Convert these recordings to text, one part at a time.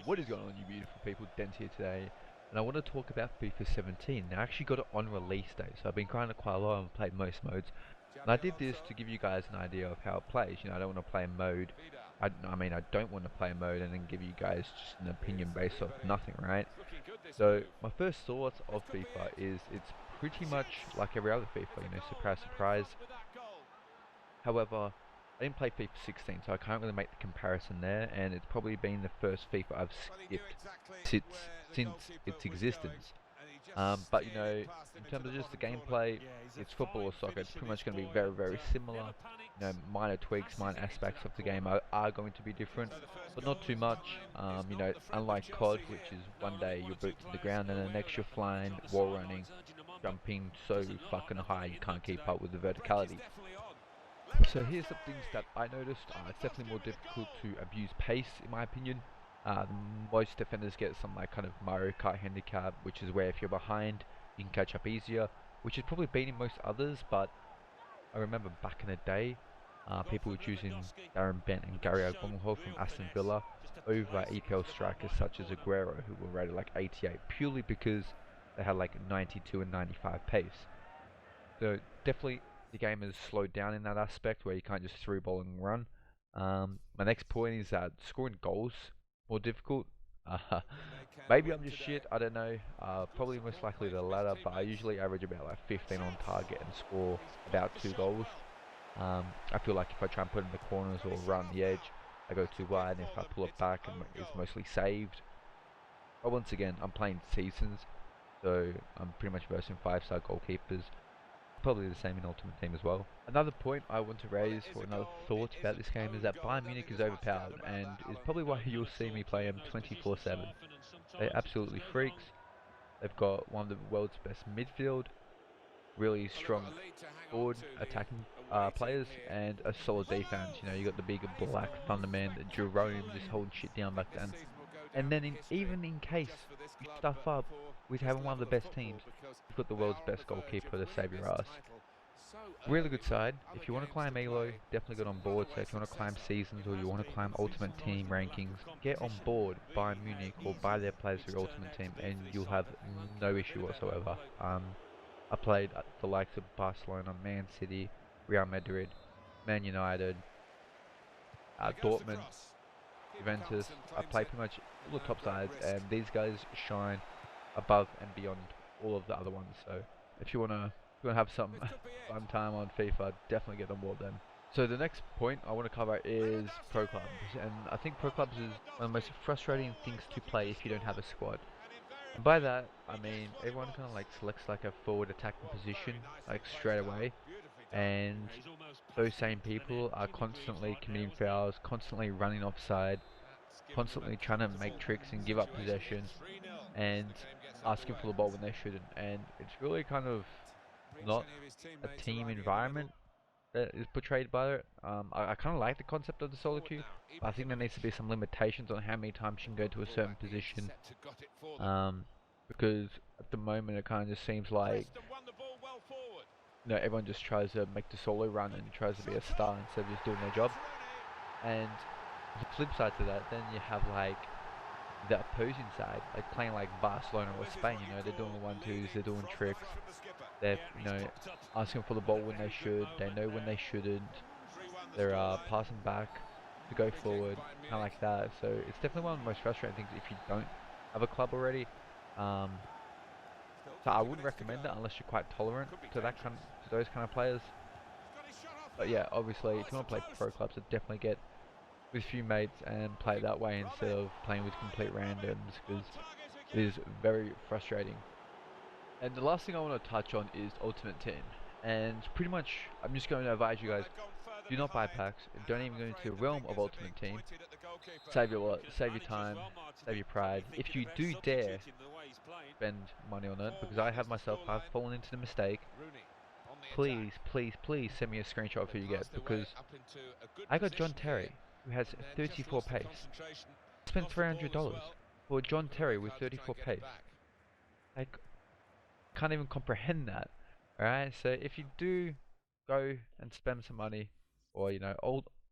What is going on, you beautiful people? Dent here today, and I want to talk about FIFA 17. Now, I actually got it on release day, so I've been grinding it quite a lot and played most modes. And I did this to give you guys an idea of how it plays. You know, I don't want to play a mode. I don't want to play a mode and then give you guys just an opinion based off nothing, right? So, my first thoughts of FIFA is it's pretty much like every other FIFA. You know, surprise, surprise. However, I didn't play FIFA 16, so I can't really make the comparison there, and it's probably been the first FIFA I've skipped since its existence. But you know, in terms of just the gameplay, it's football or soccer. It's pretty much going to be very, very similar. You know, minor tweaks, minor aspects of the game are going to be different, but not too much. You know, unlike COD, which is one day you're booted to the ground and the next you're flying, wall running, jumping so fucking high you can't keep up with the verticality. So here's some things that I noticed. It's definitely more difficult to abuse pace, in my opinion. Most defenders get some like kind of Mario Kart handicap, which is where if you're behind, you can catch up easier, which is probably beating most others. But I remember back in the day, people were choosing Darren Bent and Gary Agbonlahor from Aston Villa over EPL strikers such as Aguero, who were rated like 88, purely because they had like 92 and 95 pace. So definitely the game has slowed down in that aspect where you can't just through ball and run. My next point is that scoring goals more difficult. Uh, Maybe I'm just shit, I don't know. Probably most likely the latter, but I usually average about like 15 on target and score about 2 goals. I feel like if I try and put it in the corners or around the edge, I go too wide, and if I pull it back, it's mostly saved. But once again, I'm playing seasons, so I'm pretty much versing 5-star goalkeepers. Probably the same in Ultimate Team as well. Another point I want to raise, or another thought about this game, is that Bayern Munich is overpowered, and is probably why you'll see me play them 24/7. They're absolutely freaks. They've got one of the world's best midfield, really strong forward attacking players, and a solid defense. You know, you got the big black Thunderman, Jerome, just holding shit down back then. And then even in case you stuff up with having one of the best teams, you've got the world's best goalkeeper to save your ass. Really good side. If you want to climb Elo, definitely get on board. So if you want to climb seasons or you want to climb Ultimate Team rankings, get on board Bayern Munich or buy their players for your Ultimate Team, and you'll have no issue whatsoever. I played at the likes of Barcelona, Man City, Real Madrid, Man United, Dortmund, Juventus. I play pretty much all the top sides, and these guys shine above and beyond all of the other ones. So if you wanna have some fun time on FIFA, definitely get on board then. So the next point I want to cover is pro clubs, and I think pro clubs is one of the most frustrating things to play if you don't have a squad. And by that I mean everyone kind of like selects like a forward attacking position like straight away, and those same people are constantly committing fouls, constantly running offside, constantly trying to make tricks and give up possession, and asking for the ball when they shouldn't. And it's really kind of not a team environment that is portrayed by it. I kind of like the concept of the solo queue, but I think there needs to be some limitations on how many times you can go to a certain position. Because at the moment it kind of just seems like, you know, everyone just tries to make the solo run and tries to be a star instead of just doing their job. And the flip side to that, then you have like the opposing side, like playing like Barcelona or Spain. You know, they're doing the 1-2s, they're doing tricks, they're, you know, asking for the ball when they should, they know when they shouldn't, they're passing back to go forward, kind of like that. So it's definitely one of the most frustrating things if you don't have a club already. So I wouldn't recommend it unless you're quite tolerant to those kind of players. But yeah, obviously if you want to play pro clubs, I'd definitely get with a few mates and play it that way instead of playing with complete randoms, because it is very frustrating. And the last thing I want to touch on is Ultimate Team, and pretty much I'm just going to advise you guys, do not buy packs, don't even go into the realm of Ultimate Team. Save your wallet, save your time, save your pride. If you do dare spend money on it, because I have myself, I've fallen into the mistake, please, please, please send me a screenshot of who you get, because I got John Terry, who has 34 pace. I spent $300 for John Terry with 34 pace. Like, can't even comprehend that. Alright, so if you do go and spend some money, or you know,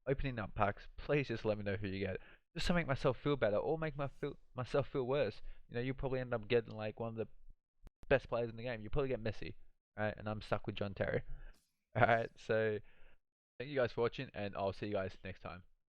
opening up packs, please just let me know who you get. Just to make myself feel better, or make myself feel worse. You know, you probably end up getting like one of the best players in the game. You probably get Messi, right? And I'm stuck with John Terry. All right, so thank you guys for watching, and I'll see you guys next time.